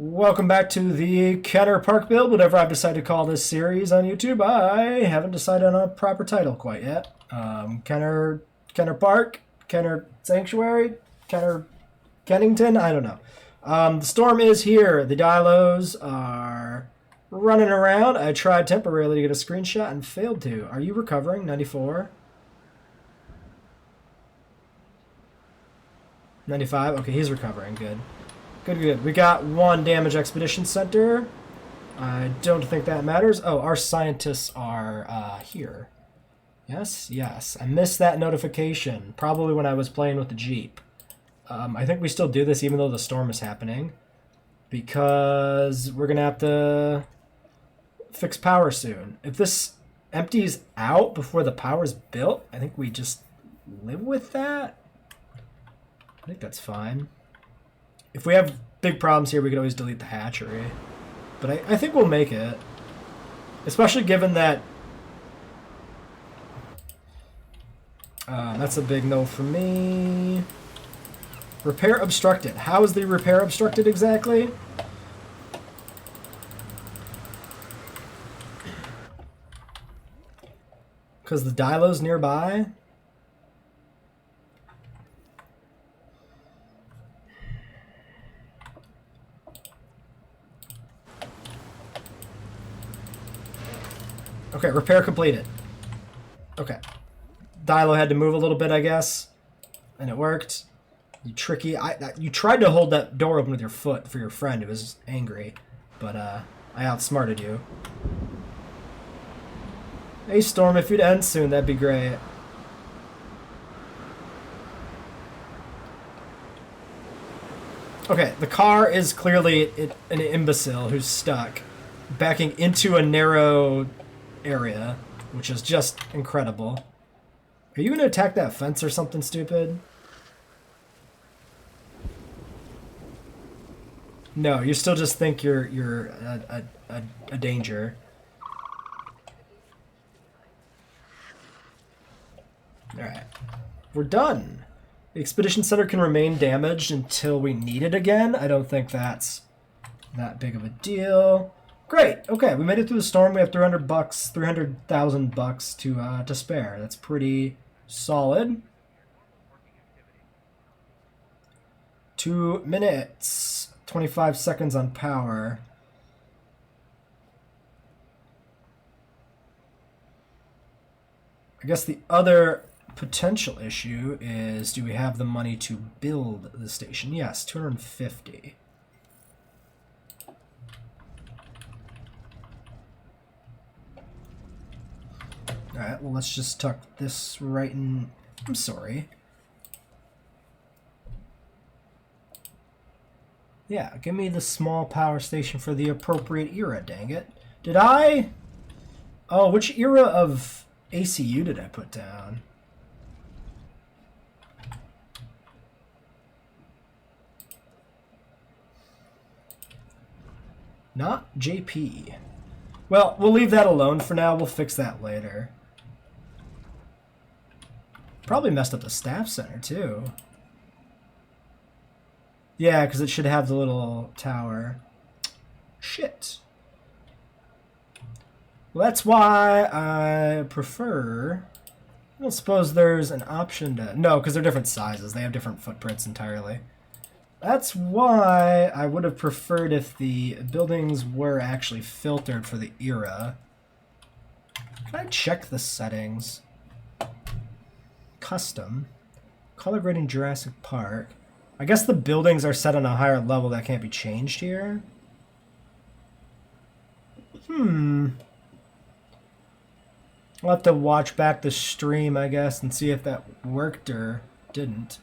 Welcome back to the Kenner Park build, whatever I've decided to call this series on YouTube. I haven't decided on a proper title quite yet. Kenner Park, Kenner Sanctuary, Kenner Kennington, I don't know. The storm is here. The dilos are running around. I tried temporarily to get a screenshot and failed to. Are you recovering? 94? 95? Okay, he's recovering. Good. Good. We got one damage expedition center. I don't think that matters. Oh, our scientists are here. Yes. I missed that notification. Probably when I was playing with the Jeep. I think we still do this even though the storm is happening. Because we're going to have to fix power soon. If this empties out before the power's built, I think we just live with that. I think that's fine. If we have big problems here, we could always delete the hatchery. But I think we'll make it. Especially given that... that's a big no for me. Repair obstructed. How is the repair obstructed exactly? Because the dilo's nearby? Okay, repair completed. Okay. Dilo had to move a little bit, I guess. And it worked. You tricky. You tried to hold that door open with your foot for your friend who was angry. But I outsmarted you. Hey, Storm, if you'd end soon, that'd be great. Okay, the car is clearly an imbecile who's stuck. Backing into a narrow... area, which is just incredible. Are you going to attack that fence or something stupid? No, you still just think you're a danger. Alright. We're done. The Expedition Center can remain damaged until we need it again. I don't think that's that big of a deal. Great. Okay, we made it through the storm. We have $300, 300,000 bucks to spare. That's pretty solid. 2 minutes, 25 seconds on power. I guess the other potential issue is, do we have the money to build the station? Yes, 250. Alright, well, let's just tuck this right in. I'm sorry. Yeah, give me the small power station for the appropriate era, dang it. Did I? Oh, which era of ACU did I put down? Not JP. Well, we'll leave that alone for now. We'll fix that later. Probably messed up the staff center, too. Yeah, because it should have the little tower. Shit. Well, that's why I prefer... I don't suppose there's an option to... No, because they're different sizes. They have different footprints entirely. That's why I would have preferred if the buildings were actually filtered for the era. Can I check the settings? Custom. Color grading Jurassic Park. I guess the buildings are set on a higher level that can't be changed here. I'll have to watch back the stream, I guess, and see if that worked or didn't.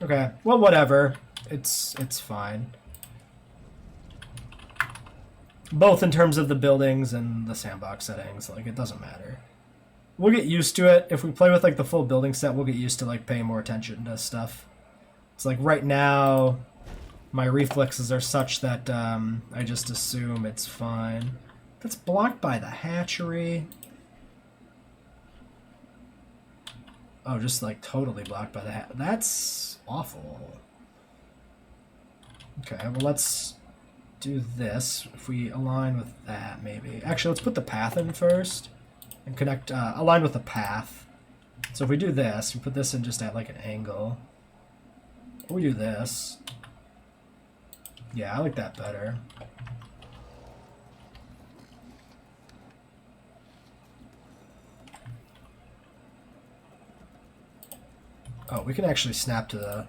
Okay, well, whatever. It's fine. Both in terms of the buildings and the sandbox settings, like, it doesn't matter. We'll get used to it. If we play with, like, the full building set, we'll get used to, like, paying more attention to stuff. It's like, right now, my reflexes are such that I just assume it's fine. That's blocked by the hatchery. Oh, just, like, totally blocked by the That's awful. Okay, well, let's do this. If we align with that, maybe. Actually, let's put the path in first and connect, align with the path. So if we do this, we put this in just at like an angle. Or we do this. Yeah, I like that better. Oh, we can actually snap to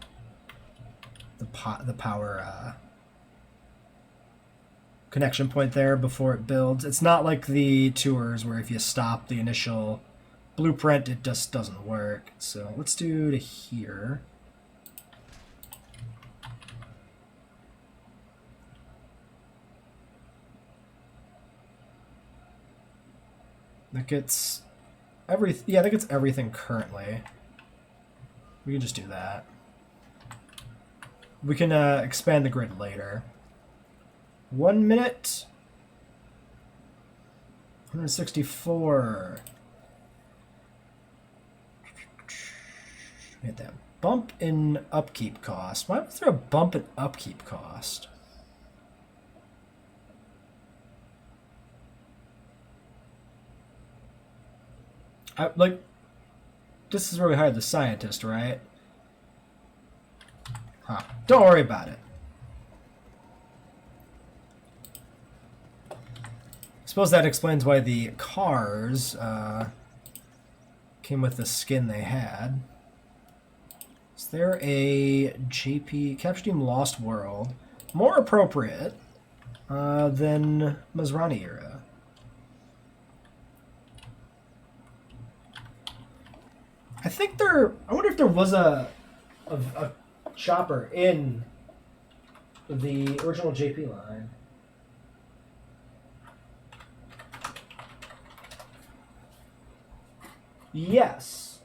the power connection point there before it builds. It's not like the tours where if you stop the initial blueprint, it just doesn't work. So let's do to here. That gets yeah, that gets everything currently. We can just do that. We can expand the grid later. 1 minute. 164. We had that bump in upkeep cost. Why was there a bump in upkeep cost? Like, this is where we hired the scientist, right? Huh. Don't worry about it. I suppose that explains why the cars came with the skin they had. Is there a JP Capture Team Lost World more appropriate than Masrani era? I think there. I wonder if there was a chopper in the original JP line. Yes,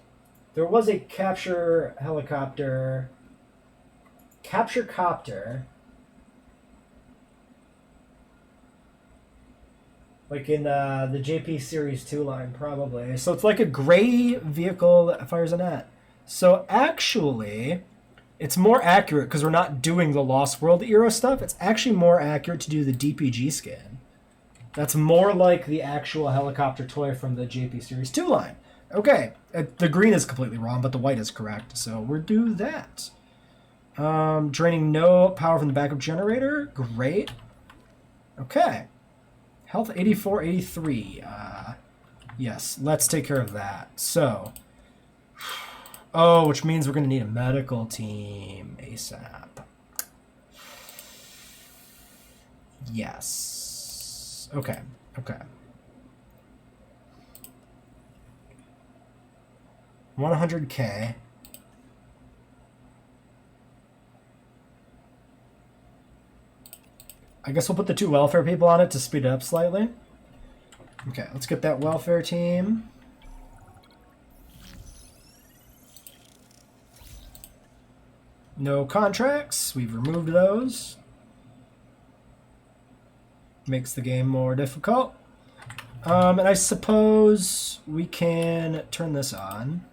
there was a capture helicopter, capture copter, like in the JP Series 2 line, probably. So it's like a gray vehicle that fires a net. So actually, it's more accurate because we're not doing the Lost World era stuff. It's actually more accurate to do the DPG skin. That's more like the actual helicopter toy from the JP Series 2 line. Okay, the green is completely wrong, but the white is correct. So we'll do that. Draining no power from the backup generator. Great. Okay. Health 84, 83. Yes, let's take care of that. So, oh, which means we're going to need a medical team ASAP. Yes. Okay, okay. 100K. I guess we'll put the 2 welfare people on it to speed it up slightly. Okay, let's get that welfare team. No contracts. We've removed those. Makes the game more difficult. And I suppose we can turn this on.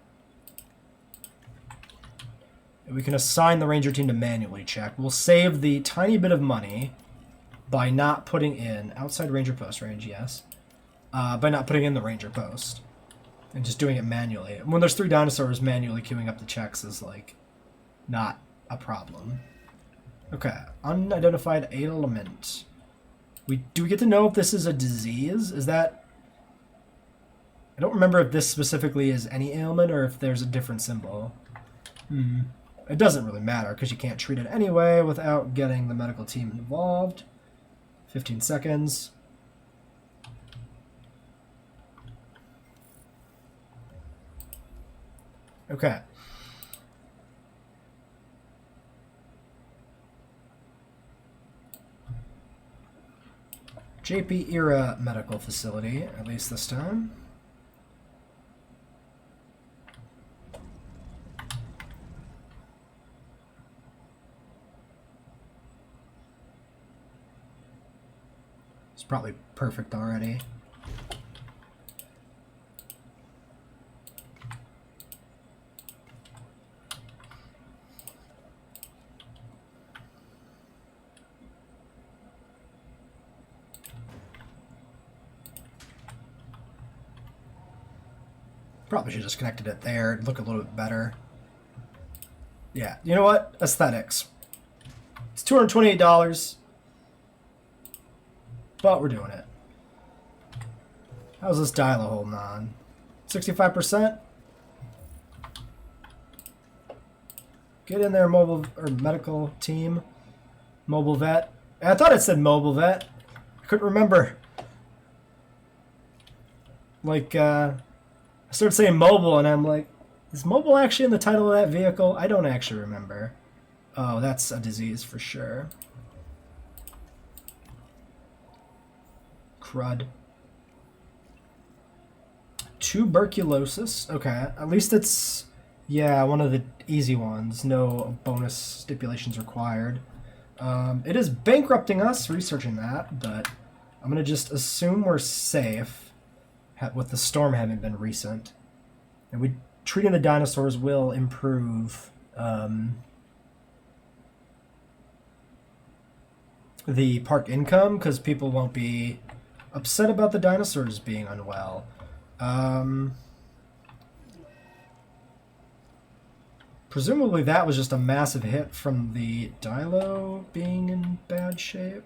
We can assign the ranger team to manually check. We'll save the tiny bit of money by not putting in outside ranger post range, yes. By not putting in the ranger post and just doing it manually. When there's 3 dinosaurs, manually queuing up the checks is like not a problem. Okay, unidentified ailment. Do we get to know if this is a disease? Is that? I don't remember if this specifically is any ailment or if there's a different symbol. It doesn't really matter because you can't treat it anyway without getting the medical team involved. 15 seconds. Okay. JP era medical facility, at least this time. It's probably perfect already. Probably should have just connected it there. It'd look a little bit better. Yeah, you know what? Aesthetics. It's $228, but we're doing it. How's this dial holding on? 65%? Get in there, mobile or medical team. Mobile vet. I thought it said mobile vet. I couldn't remember. Like, I started saying mobile, and I'm like, is mobile actually in the title of that vehicle? I don't actually remember. Oh, that's a disease for sure. Crud. Tuberculosis. Okay, at least it's, yeah, one of the easy ones. No bonus stipulations required. It is bankrupting us, researching that, but I'm going to just assume we're safe with the storm having been recent. And treating the dinosaurs will improve the park income, because people won't be upset about the dinosaurs being unwell. Presumably that was just a massive hit from the Dilo being in bad shape.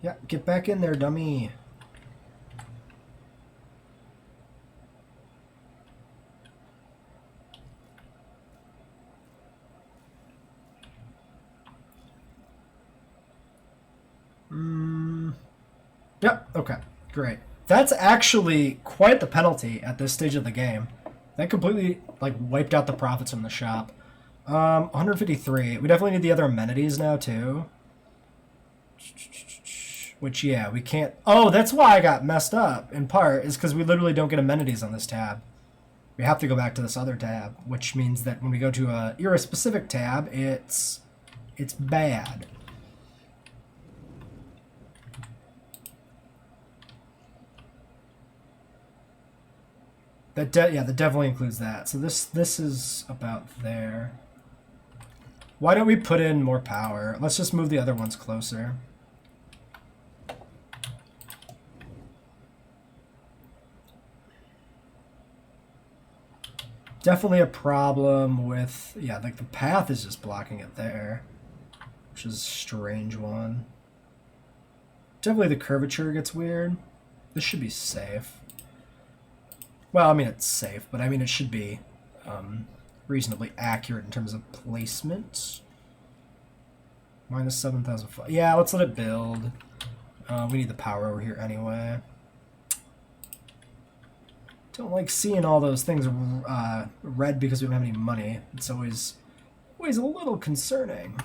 Yeah, get back in there, dummy. Yep, okay, great. That's actually quite the penalty at this stage of the game. That completely, like, wiped out the profits from the shop. 153. We definitely need the other amenities now, too. Which, yeah, we can't... Oh, that's why I got messed up, in part, is because we literally don't get amenities on this tab. We have to go back to this other tab, which means that when we go to a era-specific tab, it's bad. That definitely includes that. So this is about there. Why don't we put in more power? Let's just move the other ones closer. Definitely a problem with, yeah, like the path is just blocking it there, which is a strange one. Definitely the curvature gets weird. This should be safe. Well, I mean, it's safe, but I mean, it should be reasonably accurate in terms of placement. Minus 7,000. Yeah, let's let it build. We need the power over here anyway. Don't like seeing all those things red because we don't have any money. It's always a little concerning.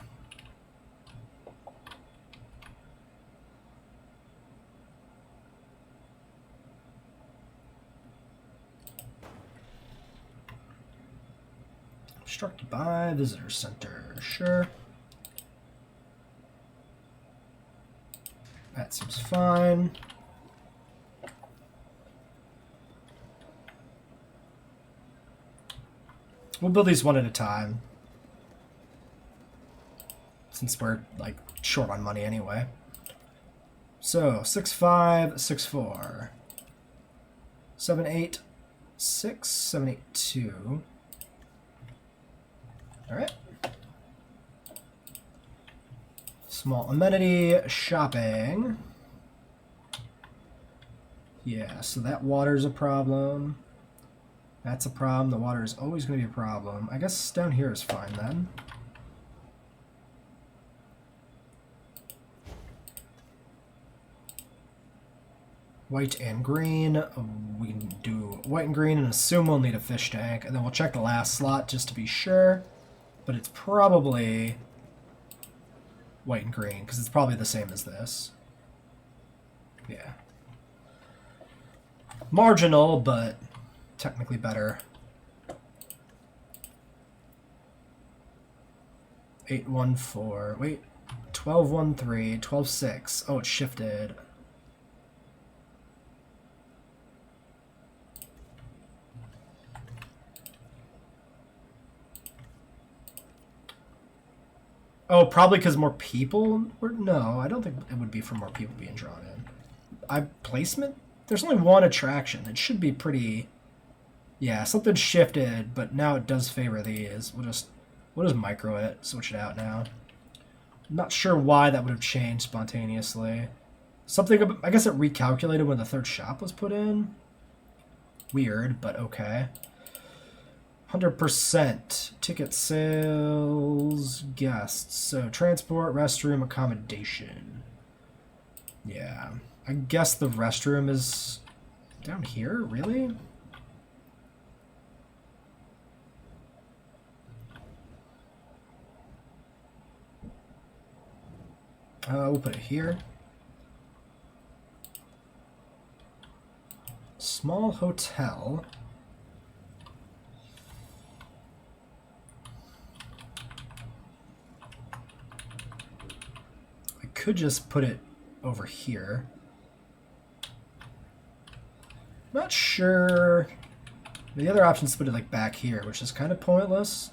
Obstructed by visitor center. Sure. That seems fine. We'll build these one at a time, since we're, like, short on money anyway. So, 6-5, 6-4. 7-8, 6, 7-8, 2. Alright. Small amenity, shopping. Yeah, so that water's a problem. That's a problem. The water is always going to be a problem. I guess down here is fine then. White and green. We can do white and green and assume we'll need a fish tank. And then we'll check the last slot just to be sure. But it's probably white and green, because it's probably the same as this. Yeah. Marginal, but technically better. 8-1-4. Wait. 12-1-3. 12-6. Oh, it shifted. Oh, probably because more people were... No, I don't think it would be for more people being drawn in. Placement? There's only one attraction. It should be pretty... Yeah, something shifted, but now it does favor these. We'll just micro it, switch it out now. I'm not sure why that would have changed spontaneously. Something, I guess it recalculated when the third shop was put in. Weird, but okay. 100%. Ticket sales, guests. So transport, restroom, accommodation. Yeah. I guess the restroom is down here, really? We'll put it here. Small hotel. I could just put it over here. Not sure. The other option is to put it like back here, which is kind of pointless.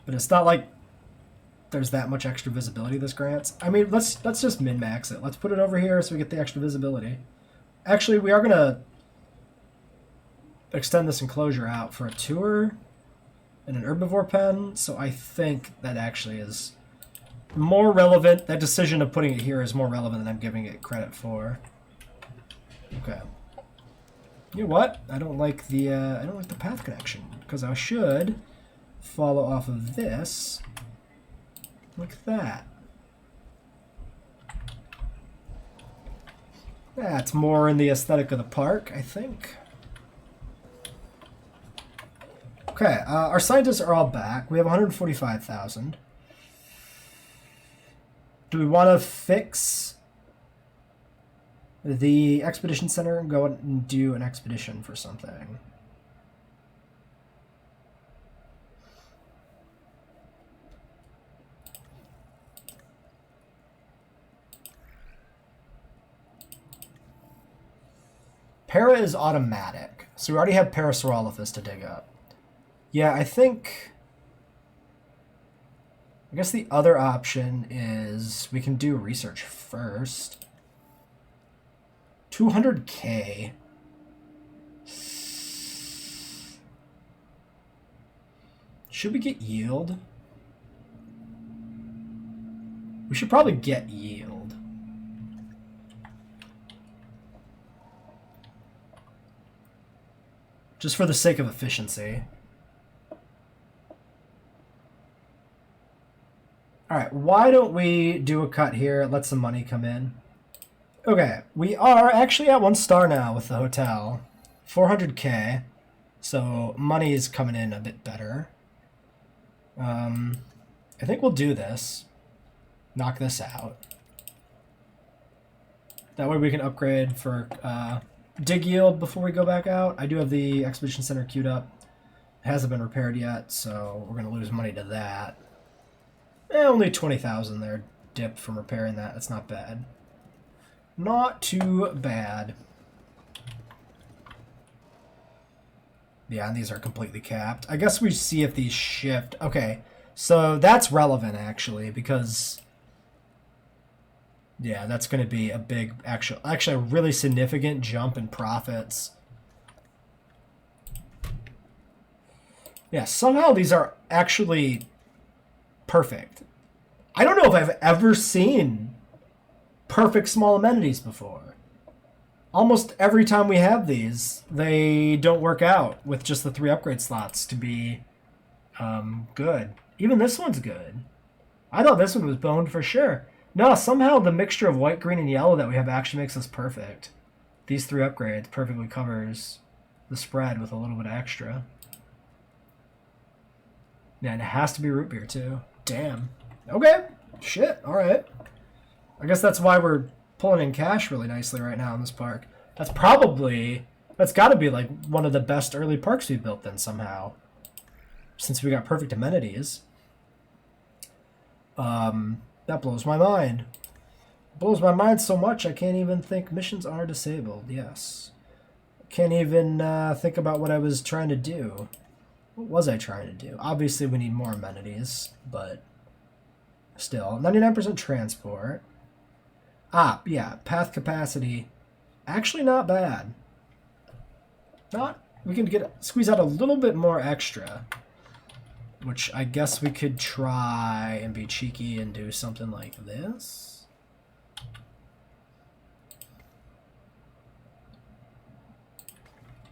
But it's not like there's that much extra visibility this grants. I mean, let's just min-max it. Let's put it over here so we get the extra visibility. Actually, we are going to extend this enclosure out for a tour and an herbivore pen, so I think that actually is more relevant. That decision of putting it here is more relevant than I'm giving it credit for. Okay. You know what? I don't like the path connection, because I should follow off of this like that. That's more in the aesthetic of the park, I think. Okay, our scientists are all back. We have 145,000. Do we want to fix the expedition center and go and do an expedition for something? Para is automatic, so we already have Parasaurolophus to dig up. Yeah, I guess the other option is we can do research first. 200K. Should we get yield? We should probably get yield. Just for the sake of efficiency. Alright, why don't we do a cut here, let some money come in. Okay, we are actually at 1 star now with the hotel. 400K, so money is coming in a bit better. I think we'll do this. Knock this out. That way we can upgrade for dig yield before we go back out. I do have the Expedition Center queued up. It hasn't been repaired yet, so we're going to lose money to that. Only 20,000 there dipped from repairing that. That's not bad. Not too bad. Yeah, and these are completely capped. I guess we see if these shift. Okay, so that's relevant, actually, because... Yeah, that's going to be a big, actually a really significant jump in profits. Yeah, somehow these are actually perfect. I don't know if I've ever seen perfect small amenities before. Almost every time we have these, they don't work out with just the 3 upgrade slots to be good. Even this one's good. I thought this one was boned for sure. No, somehow the mixture of white, green, and yellow that we have actually makes us perfect. These 3 upgrades perfectly covers the spread with a little bit extra. Yeah, and it has to be root beer, too. Damn. Okay. Shit. All right. I guess that's why we're pulling in cash really nicely right now in this park. That's got to be like one of the best early parks we've built then somehow. Since we got perfect amenities. That blows my mind. It blows my mind so much I can't even think missions are disabled. Yes. Can't even think about what I was trying to do. What was I trying to do? Obviously we need more amenities, but Still, 99% transport. Ah, yeah, path capacity. Actually not bad. We can squeeze out a little bit more extra. Which I guess we could try and be cheeky and do something like this.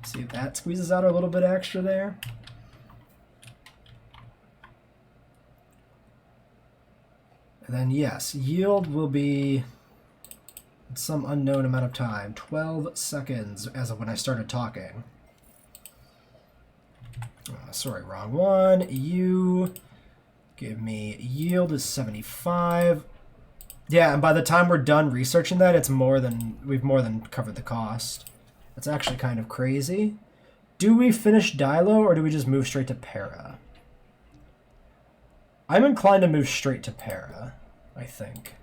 See if that squeezes out a little bit extra there. And then yes, yield will be some unknown amount of time. 12 seconds as of when I started talking. Sorry, wrong one. You give me yield is 75. Yeah, and by the time we're done researching that, we've more than covered the cost. That's actually kind of crazy. Do we finish Dilo or do we just move straight to Para? I'm inclined to move straight to Para, I think.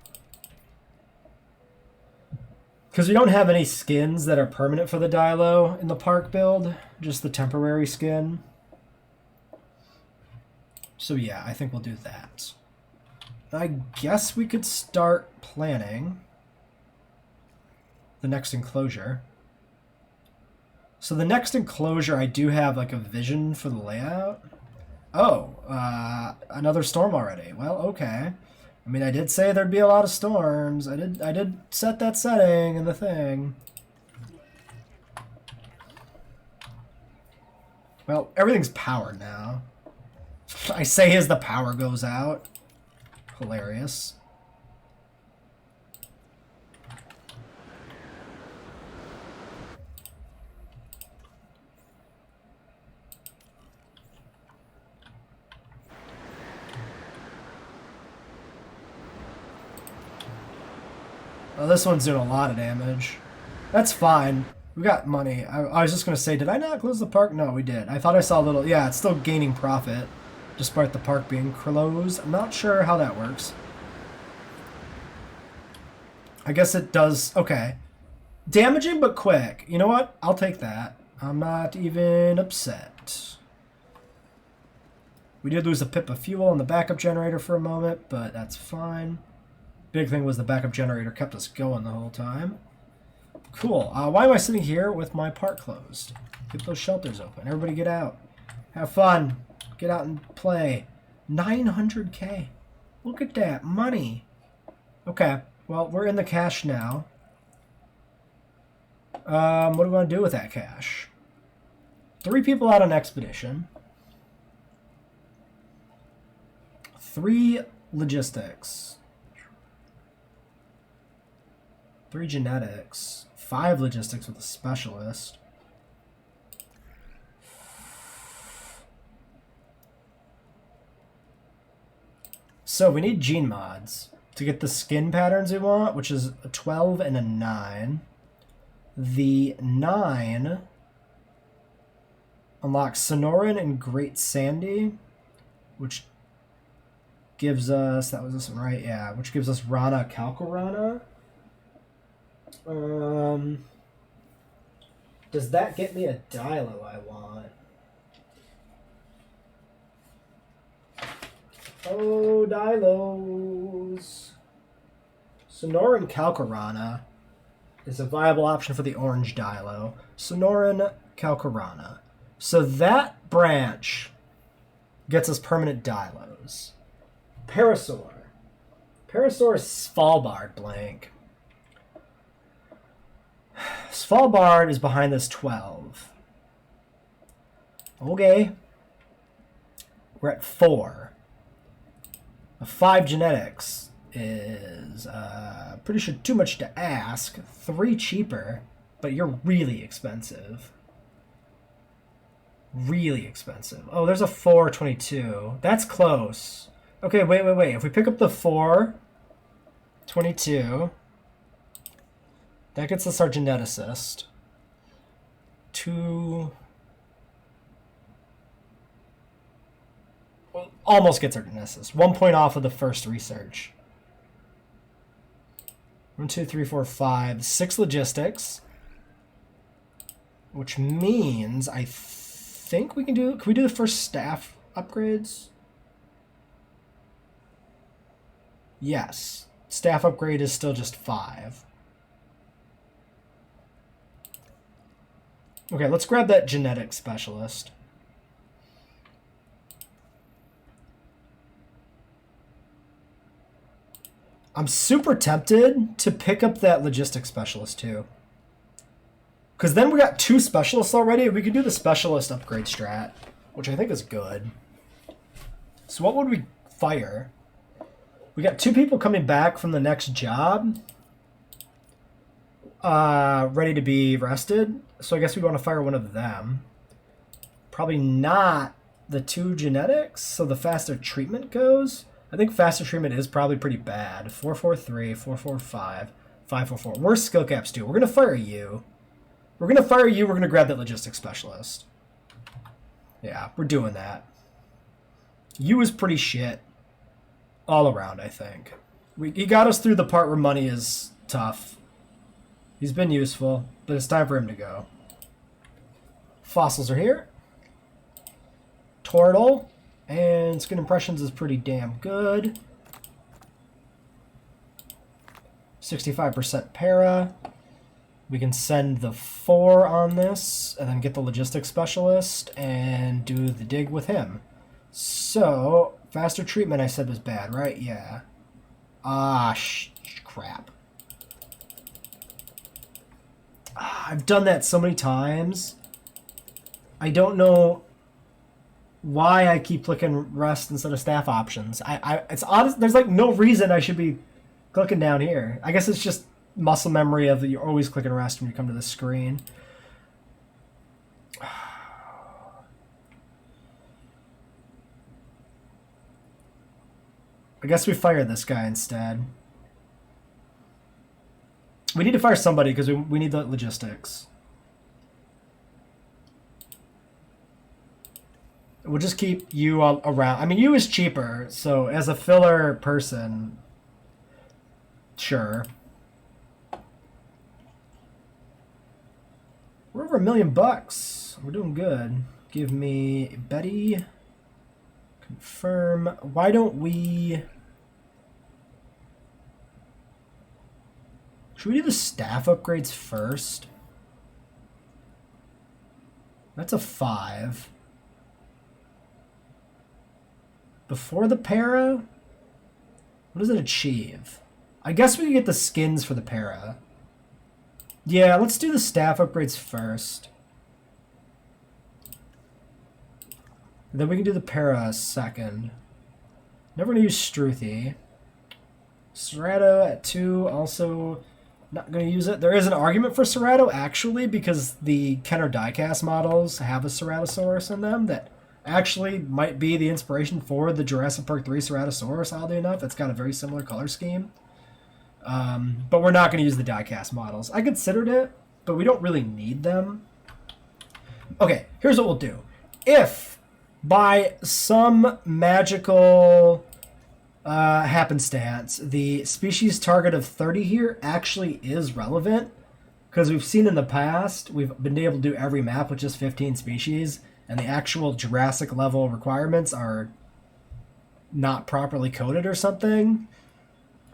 Because we don't have any skins that are permanent for the Dilo in the park build, just the temporary skin. So yeah, I think we'll do that. I guess we could start planning the next enclosure. So the next enclosure, I do have like a vision for the layout. Oh, another storm already. Well, okay. I mean, I did say there'd be a lot of storms. I did set that setting in the thing. Well, everything's powered now. I say as the power goes out. Hilarious. Oh, this one's doing a lot of damage. That's fine. We got money. I was just going to say, did I not close the park? No, we did. I thought I saw a little... Yeah, it's still gaining profit, despite the park being closed. I'm not sure how that works. I guess it does... Okay. Damaging but quick. You know what? I'll take that. I'm not even upset. We did lose a pip of fuel in the backup generator for a moment, but that's fine. Big thing was the backup generator kept us going the whole time. Cool. Why am I sitting here with my park closed? Get those shelters open. Everybody get out. Have fun. Get out and play. 900K. Look at that. Money. Okay. Well, we're in the cash now. What do we want to do with that cash? 3 people out on expedition. 3 logistics. 3 genetics. 5 logistics with a specialist. So we need gene mods to get the skin patterns we want, which is a 12 and a 9. The 9 unlocks Sonoran and Great Sandy, which gives us, that was this one, right? Yeah, which gives us Rana Calcorana. Does that get me a Dilo I want? Oh, Dilos. Sonoran Calcorana is a viable option for the orange Dilo. Sonoran Calcorana. So that branch gets us permanent Dilos. Parasaur. Parasaur is Svalbard blank. Svalbard is behind this 12. Okay. We're at 4. A 5 genetics is pretty sure too much to ask. 3 cheaper, but you're really expensive. Really expensive. Oh, there's a 422. That's close. Okay, wait. If we pick up the 422, that gets us our geneticist. 2... Well, almost gets our geneticist. 1 point off of the first research. 1, 2, 3, 4, 5, 6 logistics. Which means I think we can do... Can we do the first staff upgrades? Yes. Staff upgrade is still just 5. Okay, let's grab that genetic specialist. I'm super tempted to pick up that logistics specialist too. Because then we got 2 specialists already. We can do the specialist upgrade strat, which I think is good. So what would we fire? We got 2 people coming back from the next job. Ready to be rested. So I guess we want to fire one of them. Probably not the 2 genetics. So the faster treatment goes. I think faster treatment is probably pretty bad. 443, 445, 544. Worst skill caps do. We're going to fire you. We're going to fire you. We're going to grab that logistics specialist. Yeah, we're doing that. You is pretty shit. All around, I think. He got us through the part where money is tough. He's been useful, but it's time for him to go. Fossils are here. Turtle. And skin impressions is pretty damn good. 65% para. We can send the 4 on this, and then get the logistics specialist, and do the dig with him. So, faster treatment I said was bad, right? Yeah. Crap. I've done that so many times. I don't know why I keep clicking rest instead of staff options. It's honest. There's like no reason I should be clicking down here. I guess it's just muscle memory of you're always clicking rest when you come to the screen. I guess we fire this guy instead. We need to fire somebody because we need the logistics. We'll just keep you all around. I mean, you is cheaper, so as a filler person, sure. We're over $1 million. We're doing good. Give me Betty. Confirm. Why don't we... Should we do the staff upgrades first? That's a 5. Before the para? What does it achieve? I guess we can get the skins for the para. Yeah, let's do the staff upgrades first. And then we can do the para second. Never gonna use Struthy. Serrato at 2, also not gonna use it. There is an argument for Serrato actually, because the Kenner diecast models have a Ceratosaurus in them that actually might be the inspiration for the Jurassic Park 3 Ceratosaurus, oddly enough. It's got a very similar color scheme. But we're not going to use the diecast models. I considered it, but we don't really need them. Okay, here's what we'll do. If by some magical happenstance the species target of 30 here actually is relevant, because we've seen in the past, we've been able to do every map with just 15 species, and the actual Jurassic level requirements are not properly coded or something.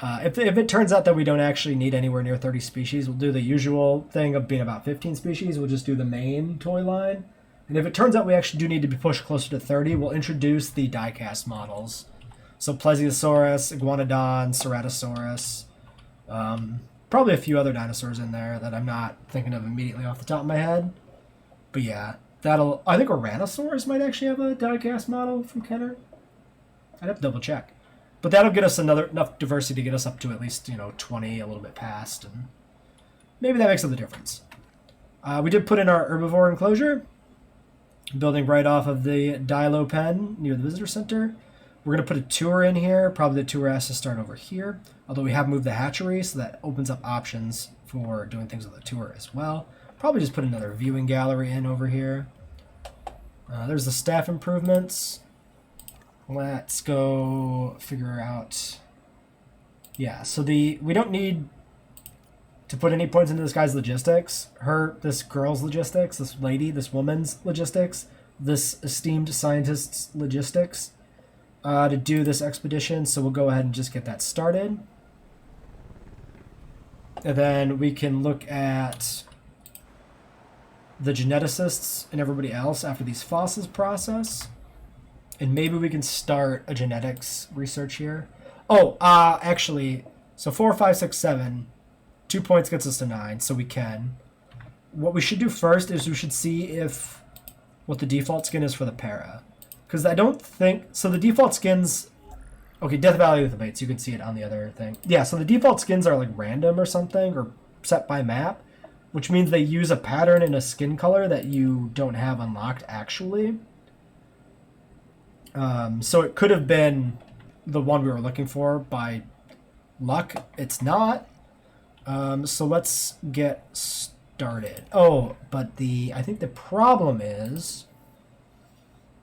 If it turns out that we don't actually need anywhere near 30 species, we'll do the usual thing of being about 15 species. We'll just do the main toy line. And if it turns out we actually do need to be pushed closer to 30, we'll introduce the diecast models. So Plesiosaurus, Iguanodon, Ceratosaurus, probably a few other dinosaurs in there that I'm not thinking of immediately off the top of my head. But yeah, I think Oranosaurus might actually have a diecast model from Kenner. I'd have to double check. But that'll get us enough diversity to get us up to at least, 20, a little bit past, and maybe that makes up the difference. We did put in our herbivore enclosure, building right off of the Dilo pen near the visitor center. We're going to put a tour in here. Probably the tour has to start over here, although we have moved the hatchery, so that opens up options for doing things with the tour as well. Probably just put another viewing gallery in over here. There's the staff improvements. Let's go figure out... Yeah, so we don't need to put any points into this guy's logistics. This girl's logistics, this lady, this woman's logistics, this esteemed scientist's logistics. to do this expedition, so we'll go ahead and just get that started. And then we can look at the geneticists and everybody else after these fossils process. And maybe we can start a genetics research here. Oh, actually, so 4, 5, 6, 7. 2 points gets us to 9, so we can. What we should do first is we should see if what the default skin is for the para. Because I don't think... So the default skins... Okay, Death Valley with the baits. You can see it on the other thing. Yeah, so the default skins are like random or something, or set by map, which means they use a pattern in a skin color that you don't have unlocked actually. So it could have been the one we were looking for by luck. It's not. So let's get started. Oh, but I think the problem is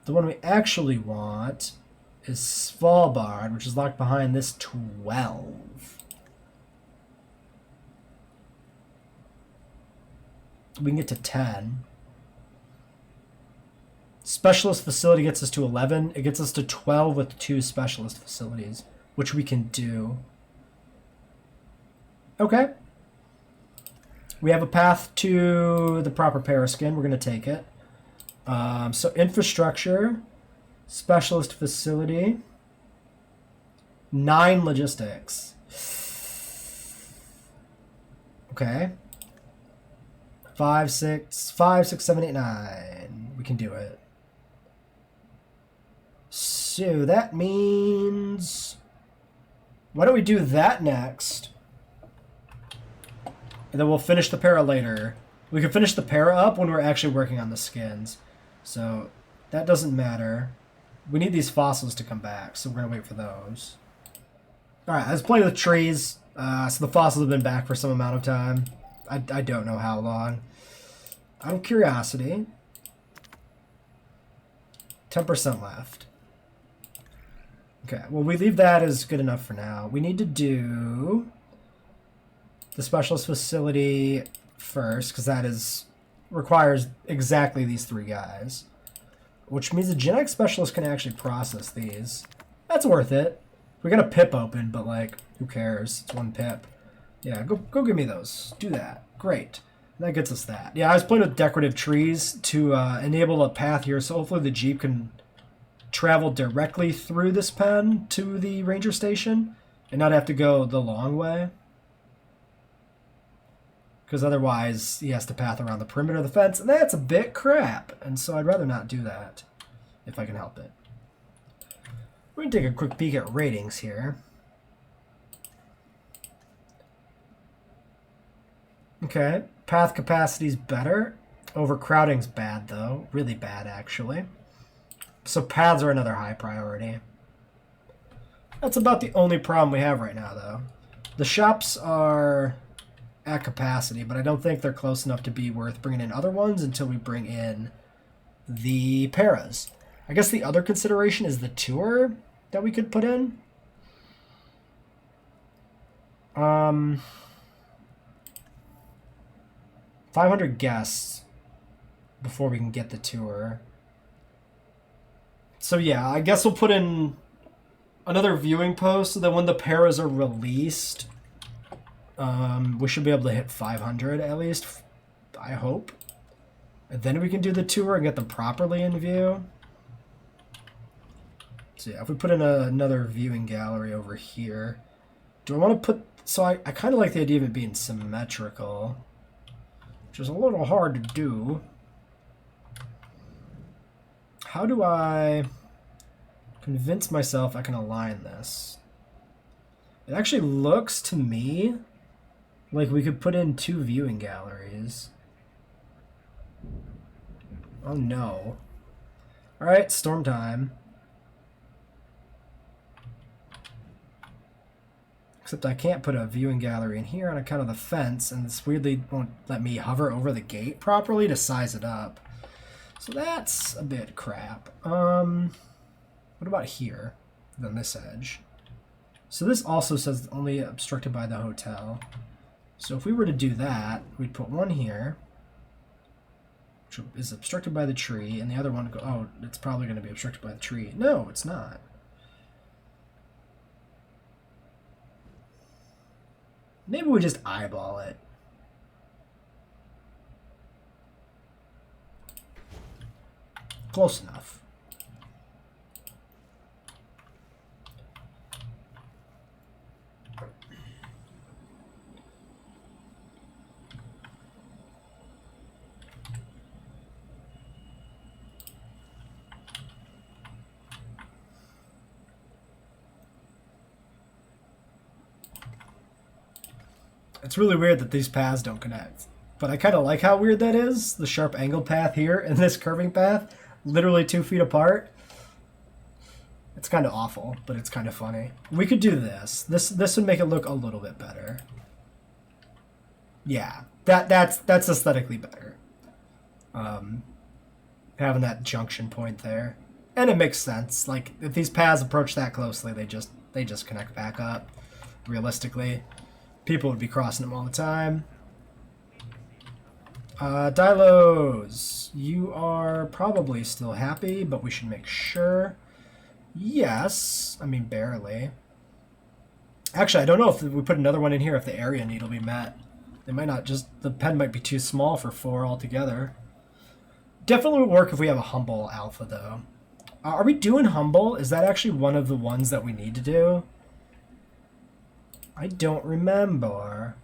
the one we actually want is Svalbard, which is locked behind this 12. We can get to 10. Specialist facility gets us to 11. It gets us to 12 with 2 specialist facilities, which we can do. Okay. We have a path to the proper paraskin. We're going to take it. So infrastructure, specialist facility, 9 logistics. Okay. 5, 6, 7, 8, 9. We can do it. So that means... Why don't we do that next? And then we'll finish the para later. We can finish the para up when we're actually working on the skins. So that doesn't matter. We need these fossils to come back, so we're going to wait for those. Alright, I was playing with trees. So the fossils have been back for some amount of time. I don't know how long. Out of curiosity. 10% left. Okay, well, we leave that as good enough for now. We need to do the specialist facility first, because that requires exactly these 3 guys. Which means the genetic specialist can actually process these. That's worth it. We got a pip open, but, like, who cares? It's 1 pip. Yeah, go give me those. Do that. Great. That gets us that. Yeah, I was playing with decorative trees to enable a path here, so hopefully the Jeep can travel directly through this pen to the ranger station and not have to go the long way. Because otherwise he has to path around the perimeter of the fence, and that's a bit crap. And so I'd rather not do that if I can help it. We're going to take a quick peek at ratings here. Okay, path capacity's better. Overcrowding's bad, though. Really bad, actually. So paths are another high priority. That's about the only problem we have right now, though. The shops are at capacity, but I don't think they're close enough to be worth bringing in other ones until we bring in the paras. I guess the other consideration is the tour that we could put in. 500 guests before we can get the tour. So yeah, I guess we'll put in another viewing post so that when the paras are released, we should be able to hit 500 at least, I hope. And then we can do the tour and get them properly in view. So yeah, if we put in another viewing gallery over here. Do I want to put... So I kind of like the idea of it being symmetrical, which is a little hard to do. How do I convince myself I can align this? It actually looks to me like we could put in 2 viewing galleries. Oh no. Alright, storm time. Except I can't put a viewing gallery in here on account of the fence, and this weirdly won't let me hover over the gate properly to size it up. So that's a bit crap. What about here? Then this edge. So this also says only obstructed by the hotel. So if we were to do that, we'd put one here, which is obstructed by the tree, and the other one, oh, it's probably going to be obstructed by the tree. No, it's not. Maybe we just eyeball it. Close enough. It's really weird that these paths don't connect. But I kind of like how weird that is. The sharp angled path here and this curving path, literally 2 feet apart. It's kind of awful, but it's kind of funny. We could do this. This would make it look a little bit better. Yeah, that's aesthetically better. Having that junction point there, and it makes sense. Like if these paths approach that closely, they just connect back up. Realistically, people would be crossing them all the time. Dilos, you are probably still happy, but we should make sure. Yes, I mean barely. Actually, I don't know if we put another one in here if the area need will be met. They might not, just the pen might be too small for 4 altogether. Definitely would work if we have a humble alpha though. Are we doing humble? Is that actually one of the ones that we need to do? I don't remember.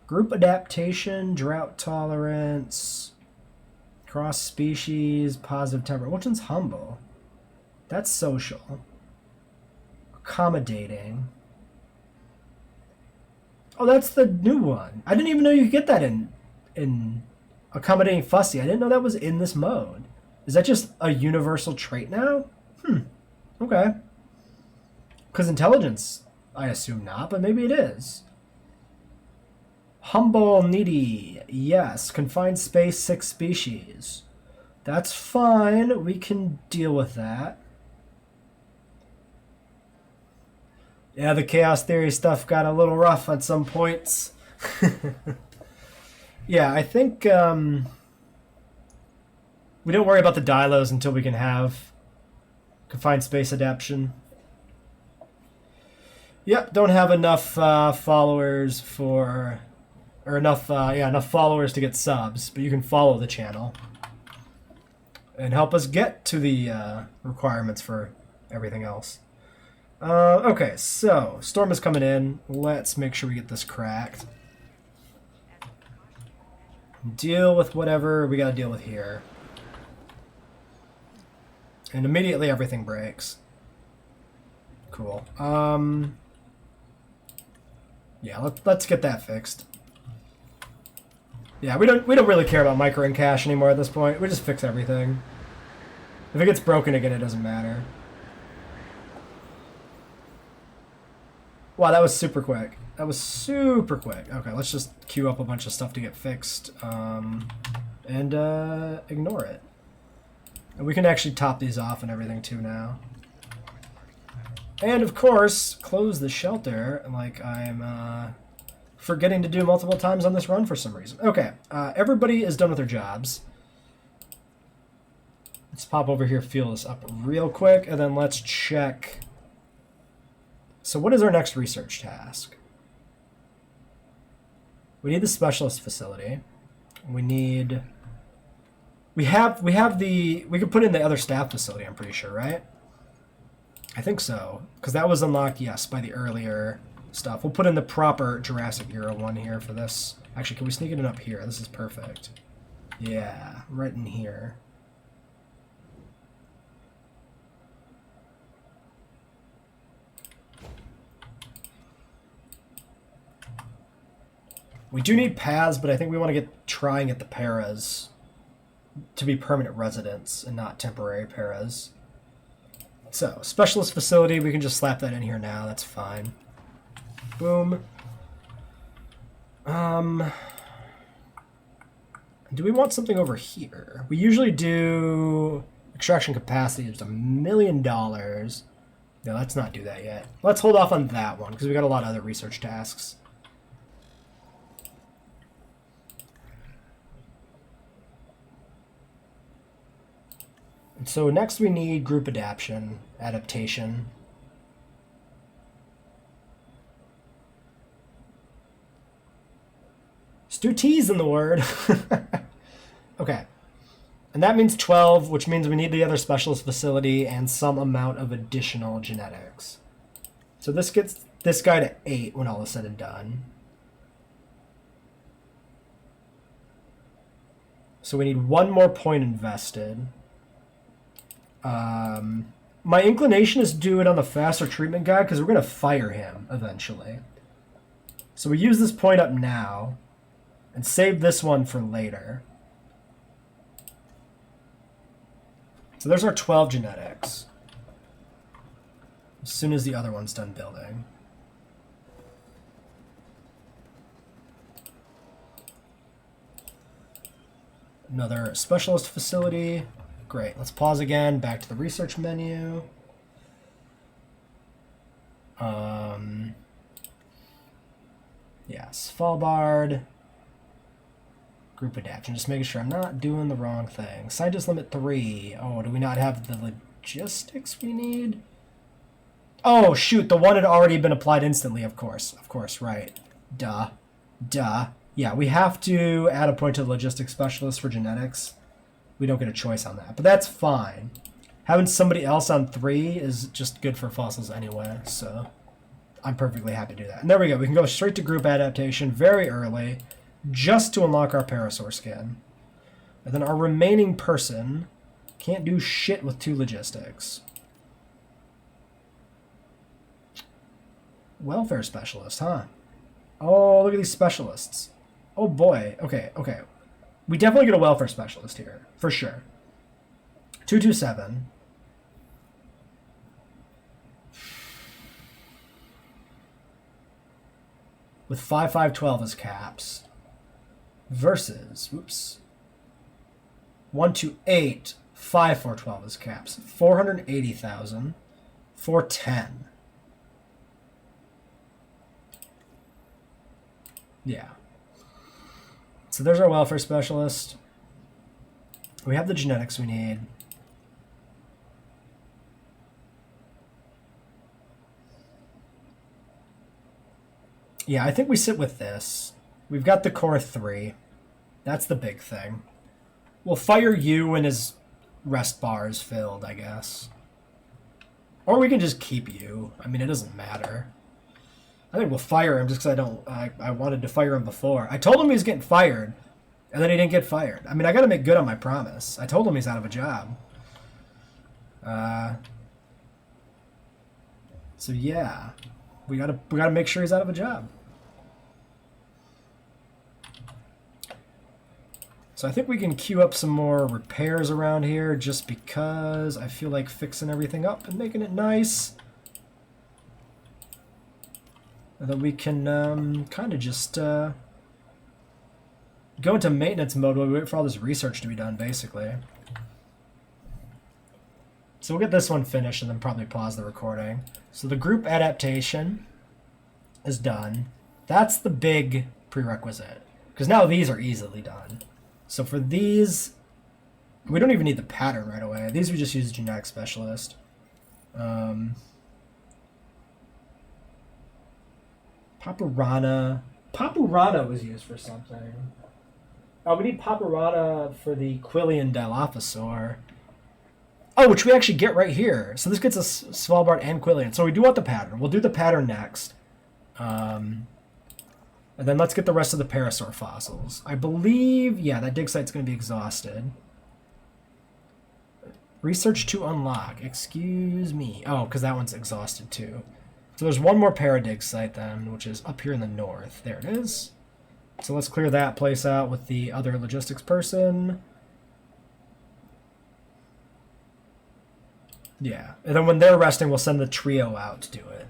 Group adaptation, drought tolerance, cross species, positive temper. Which one's humble? That's social. Accommodating. Oh, that's the new one. I didn't even know you could get that in accommodating fussy. I didn't know that was in this mode. Is that just a universal trait now? Okay. Because intelligence, I assume not, but maybe it is. Humble, needy. Yes. Confined space, 6 species. That's fine. We can deal with that. Yeah, the chaos theory stuff got a little rough at some points. Yeah, I think we don't worry about the Dilos until we can have confined space adaptation. Yep, don't have enough followers for, or enough followers to get subs, but you can follow the channel and help us get to the requirements for everything else. Okay, so storm is coming in. Let's make sure we get this cracked. Deal with whatever we gotta deal with here. And immediately everything breaks. Cool. Yeah, let's get that fixed. Yeah, we don't really care about micro and cache anymore at this point. We just fix everything. If it gets broken again, it doesn't matter. Wow, that was super quick. That was super quick. Okay, let's just queue up a bunch of stuff to get fixed and ignore it. And we can actually top these off and everything too now. And of course, close the shelter like I'm forgetting to do multiple times on this run for some reason. Okay, everybody is done with their jobs. Let's pop over here, fuel this up real quick, and then let's check. So what is our next research task? We need the specialist facility. We need... We could put in the other staff facility, I'm pretty sure, right? I think so. Because that was unlocked, yes, by the earlier stuff. We'll put in the proper Jurassic era one here for this. Actually, can we sneak it in up here? This is perfect. Yeah, right in here. We do need paths, but I think we want to try and get the paras to be permanent residents and not temporary paras. So, specialist facility, we can just slap that in here now. That's fine. Boom. Do we want something over here? We usually do extraction capacity is $1 million. No, let's not do that yet. Let's hold off on that one because we got a lot of other research tasks. And so next we need group adaptation. Let's do T's in the word. Okay. And that means 12, which means we need the other specialist facility and some amount of additional genetics. So this gets this guy to 8 when all is said and done. So we need 1 more point invested. My inclination is to do it on the faster treatment guy because we're going to fire him eventually. So we use this point up now and save this one for later. So there's our 12 genetics. As soon as the other one's done building. Another specialist facility. Great. Let's pause again. Back to the research menu. Yeah, Svalbard. Group adaptation. Just making sure I'm not doing the wrong thing. Scientist limit 3. Oh, do we not have the logistics we need? Oh, shoot. The one had already been applied instantly, of course. Of course, right. Duh. Yeah, we have to add a point to the logistics specialist for genetics. We don't get a choice on that, but that's fine. Having somebody else on 3 is just good for fossils anyway, so I'm perfectly happy to do that. And there we go. We can go straight to group adaptation very early just to unlock our parasaur skin. And then our remaining person can't do shit with 2 logistics. Welfare specialist, huh? Oh, look at these specialists. Oh boy. Okay. We definitely get a welfare specialist here, for sure. 227. With 5512 as caps. Versus, whoops. 128, 5412 as caps. 480,000. 410. Yeah. So there's our welfare specialist. We have the genetics we need. Yeah, I think we sit with this. We've got the core 3. That's the big thing. We'll fire you when his rest bar is filled, I guess. Or we can just keep you. I mean, it doesn't matter. I think we'll fire him just because I wanted to fire him before. I told him he was getting fired, and then he didn't get fired. I mean, I got to make good on my promise. I told him he's out of a job. So yeah, we gotta make sure he's out of a job. So I think we can queue up some more repairs around here just because I feel like fixing everything up and making it nice. And then we can kind of just go into maintenance mode while we wait for all this research to be done, basically. So we'll get this one finished and then probably pause the recording. So the group adaptation is done. That's the big prerequisite, because now these are easily done. So for these, we don't even need the pattern right away. These we just use genetic specialist. Papurana. Papurana was used for something. Oh, we need Papurana for the Quillian Dilophosaur. Oh, which we actually get right here. So this gets us Svalbard and Quillian. So we do want the pattern. We'll do the pattern next. And then let's get the rest of the parasaur fossils. I believe, yeah, that dig site's going to be exhausted. Research to unlock. Excuse me. Oh, because that one's exhausted too. So there's one more paradig site then, which is up here in the north. There it is. So let's clear that place out with the other logistics person. Yeah. And then when they're resting, we'll send the trio out to do it.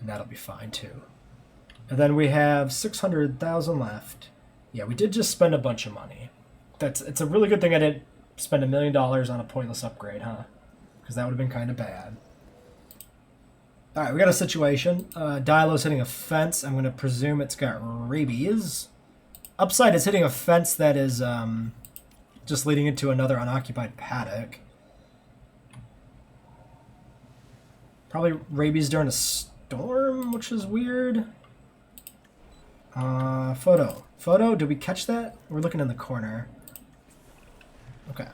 And that'll be fine too. And then we have 600,000 left. Yeah, we did just spend a bunch of money. It's a really good thing I didn't spend $1 million on a pointless upgrade, huh? Because that would have been kind of bad. All right, we got a situation. Dilo's hitting a fence. I'm going to presume it's got rabies. Upside is hitting a fence that is just leading into another unoccupied paddock. Probably rabies during a storm, which is weird. Photo. Photo, did we catch that? We're looking in the corner. Okay.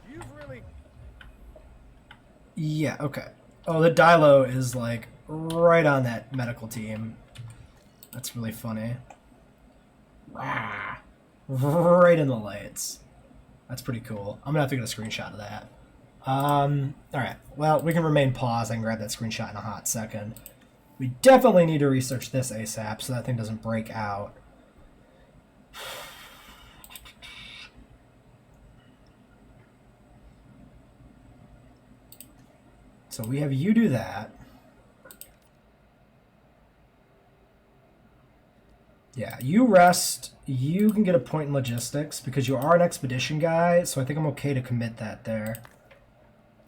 Yeah, okay. Oh, the Dilo is like right on that medical team. That's really funny. Right in the lights. That's pretty cool. I'm gonna have to get a screenshot of that. Alright. Well, we can remain paused. I can grab that screenshot in a hot second. We definitely need to research this ASAP so that thing doesn't break out. So we have you do that. Yeah, you rest. You can get a point in logistics because you are an expedition guy, so I think I'm okay to commit that there.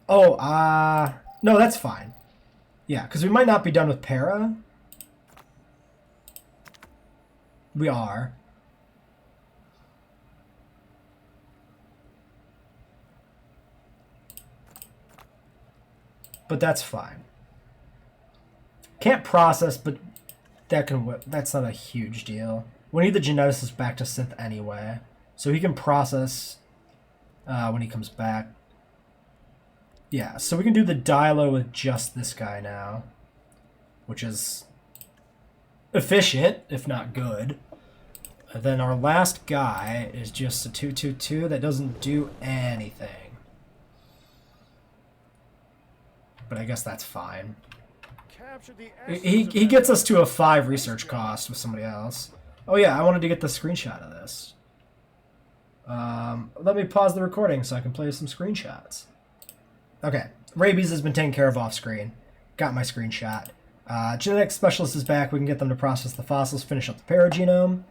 Oh, no, that's fine. Yeah, because we might not be done with Para. We are. But that's fine. Can't process, but that's not a huge deal. We need the geneticist back to synth anyway, so he can process when he comes back. Yeah, so we can do the Dilo with just this guy now, which is efficient, if not good. And then our last guy is just a 222 that doesn't do anything. But I guess that's fine. He gets us to a 5 research cost with somebody else. Oh yeah, I wanted to get the screenshot of this. Let me pause the recording so I can play some screenshots. Okay, rabies has been taken care of off screen. Got my screenshot. Genetic specialist is back. We can get them to process the fossils, finish up the paragenome.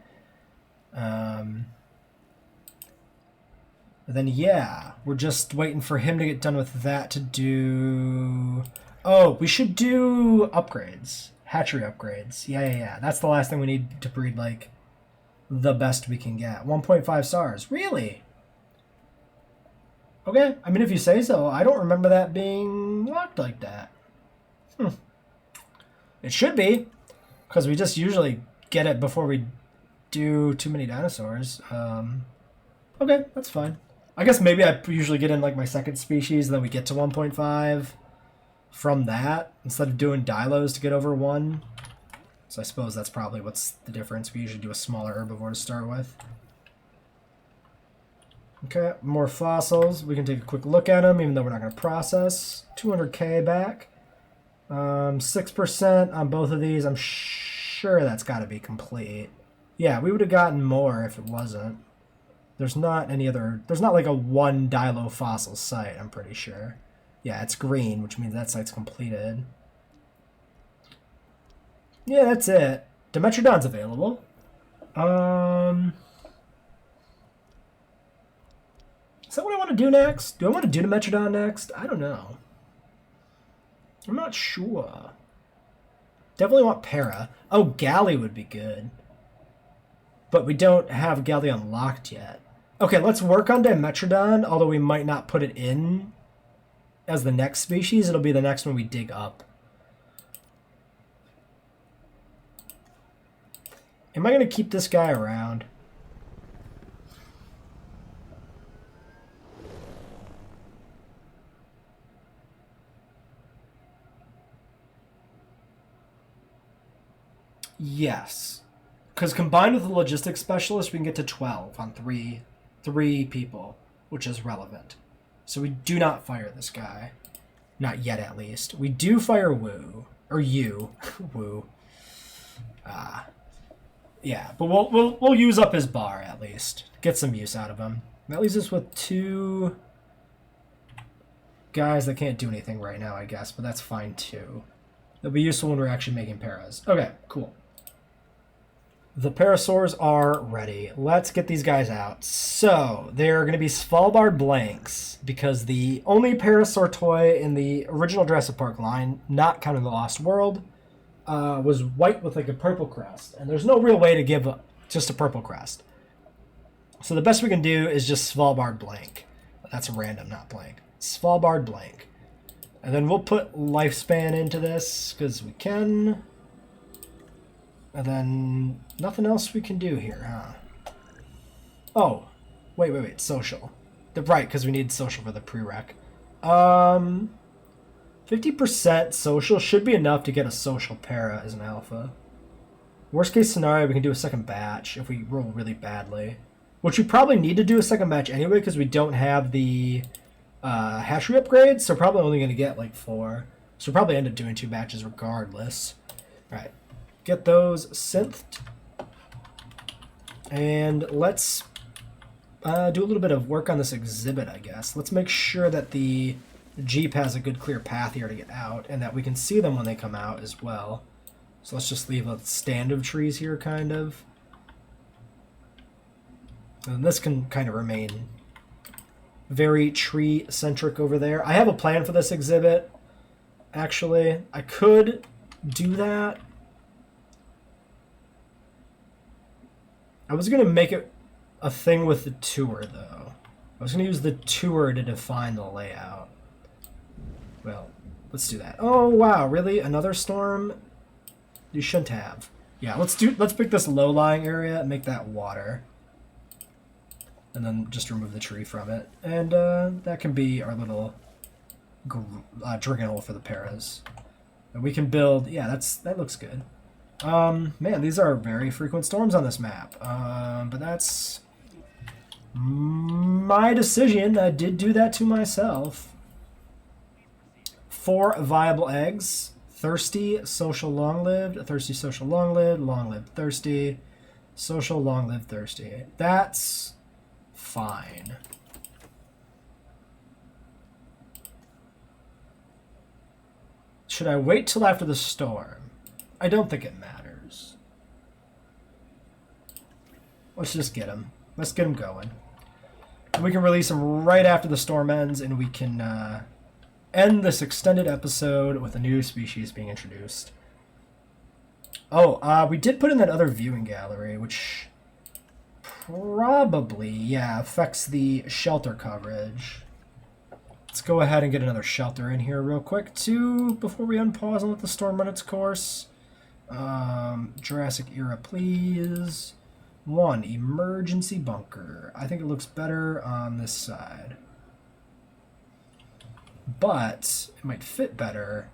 Then yeah, we're just waiting for him to get done with that to do... Oh, we should do upgrades. Hatchery upgrades. Yeah. That's the last thing we need to breed, like, the best we can get. 1.5 stars. Really? Okay. I mean, if you say so. I don't remember that being locked like that. It should be. Because we just usually get it before we do too many dinosaurs. Okay, that's fine. I guess maybe I usually get in, like, my second species, and then we get to 1.5 from that, instead of doing Dilos to get over 1. So I suppose that's probably what's the difference. We usually do a smaller herbivore to start with. Okay, more fossils. We can take a quick look at them, even though we're not going to process. 200k back. 6% on both of these. I'm sure that's got to be complete. Yeah, we would have gotten more if it wasn't. There's not any other... There's not like a 1 Dilo fossil site, I'm pretty sure. Yeah, it's green, which means that site's completed. Yeah, that's it. Dimetrodon's available. Is that what I want to do next? Do I want to do Dimetrodon next? I don't know. I'm not sure. Definitely want Para. Oh, Galley would be good. But we don't have Galley unlocked yet. Okay, let's work on Dimetrodon, although we might not put it in as the next species. It'll be the next one we dig up. Am I going to keep this guy around? Yes. Because combined with the logistics specialist, we can get to 12 on three people, which is relevant. So we do not fire this guy. Not yet, at least. We do fire Woo. Or you. Woo. Yeah, but we'll use up his bar, at least. Get some use out of him. That leaves us with 2 guys that can't do anything right now, I guess, but that's fine, too. They'll be useful when we're actually making paras. Okay, cool. The parasaurs are ready. Let's get these guys out. So, they're going to be Svalbard blanks, because the only parasaur toy in the original Jurassic Park line, not counting the Lost World, was white with like a purple crest. And there's no real way to give just a purple crest. So the best we can do is just Svalbard blank. That's random, not blank. Svalbard blank. And then we'll put lifespan into this, because we can. And then nothing else we can do here, huh? Oh, wait, social. Right, because we need social for the prereq. 50% social should be enough to get a social para as an alpha. Worst case scenario, we can do a second batch if we roll really badly. Which we probably need to do a second batch anyway because we don't have the hatchery upgrades, so probably only going to get like 4. So we'll probably end up doing 2 batches regardless. Alright, get those synthed. And let's do a little bit of work on this exhibit, I guess. Let's make sure that the Jeep has a good clear path here to get out and that we can see them when they come out as well. So let's just leave a stand of trees here, kind of. And this can kind of remain very tree-centric over there. I have a plan for this exhibit, actually. I could do that. I was going to make it a thing with the tour, though. I was going to use the tour to define the layout. Well, let's do that. Oh, wow, really? Another storm? You shouldn't have. Yeah, let's pick this low-lying area and make that water. And then just remove the tree from it. And that can be our little drinking hole for the paras. And we can build... Yeah, that looks good. Man, these are very frequent storms on this map. But that's my decision. I did do that to myself. 4 viable eggs. Thirsty, social, long-lived. Thirsty, social, long-lived. Long-lived, thirsty. Social, long-lived, thirsty. That's fine. Should I wait till after the storm? I don't think it matters. Let's just get him. Let's get him going. We can release him right after the storm ends, and we can end this extended episode with a new species being introduced. Oh, we did put in that other viewing gallery, which probably, yeah, affects the shelter coverage. Let's go ahead and get another shelter in here real quick, too, before we unpause and let the storm run its course. Jurassic era, please. 1, emergency bunker. I think it looks better on this side. But it might fit better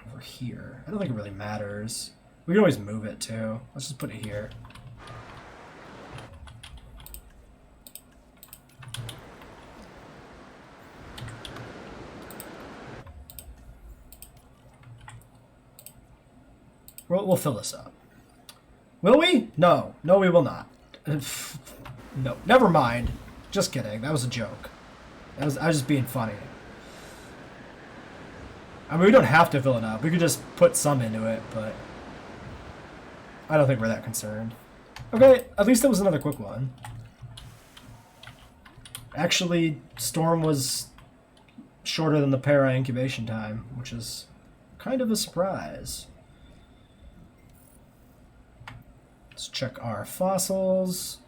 over here. I don't think it really matters. We can always move it, too. Let's just put it here. We'll fill this up. Will we? No. No, we will not. No, never mind. Just kidding. That was a joke. I was just being funny. I mean, we don't have to fill it up. We could just put some into it, but I don't think we're that concerned. Okay, at least that was another quick one. Actually, storm was shorter than the para incubation time, which is kind of a surprise. Let's check our fossils.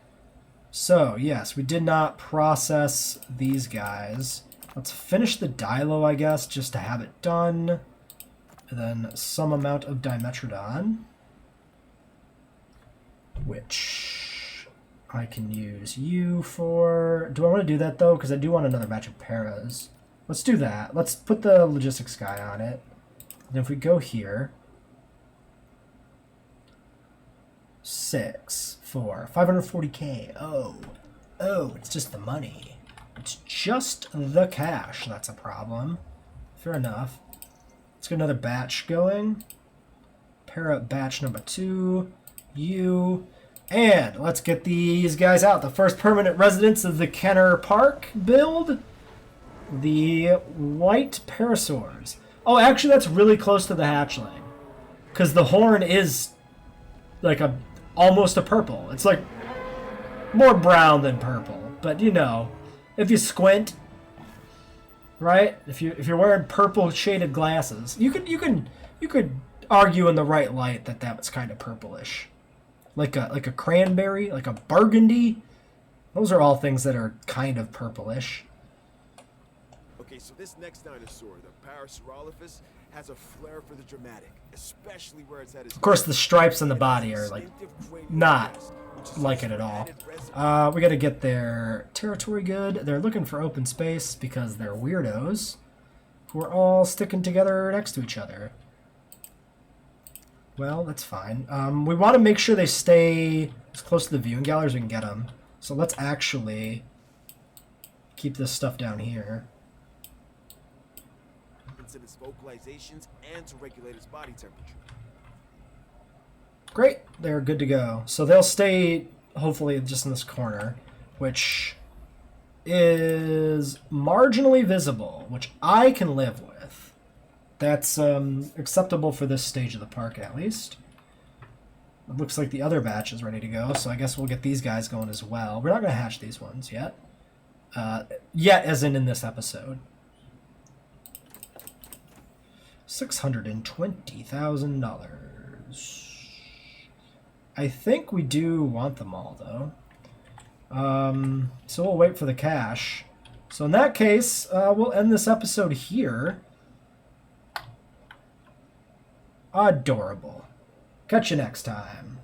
So, yes, we did not process these guys. Let's finish the dilo, I guess, just to have it done. And then some amount of dimetrodon, which I can use you for. Do I want to do that, though? Because I do want another batch of paras. Let's do that. Let's put the logistics guy on it. And if we go here... 6, 4, 540k. Oh, it's just the money. It's just the cash. That's a problem. Fair enough. Let's get another batch going. Para batch number 2. You. And let's get these guys out. The first permanent residents of the Kenner Park build. The white parasaurs. Oh, actually, that's really close to the hatchling. Because the horn is like almost a purple. It's like more brown than purple, but you know, if you squint, right? If you're wearing purple shaded glasses, you could argue in the right light that was kind of purplish, like a cranberry, like a burgundy. Those are all things that are kind of purplish. Okay, so this next dinosaur, the Parasaurolophus, has a flair for the dramatic, especially where it's at its Of course, the stripes on the body are like not like it at all. We got to get their territory good. They're looking for open space because they're weirdos who are all sticking together next to each other. Well, that's fine. We want to make sure they stay as close to the viewing gallery as we can get them. So let's actually keep this stuff down here. Its vocalizations and to regulate its body temperature. Great, they're good to go. So they'll stay, hopefully, just in this corner, which is marginally visible, which I can live with. That's acceptable for this stage of the park, at least. It looks like the other batch is ready to go, so I guess we'll get these guys going as well. We're not going to hatch these ones yet. Yet, as in this episode. $620,000. I think we do want them all, though. So we'll wait for the cash. So in that case, we'll end this episode here. Adorable. Catch you next time.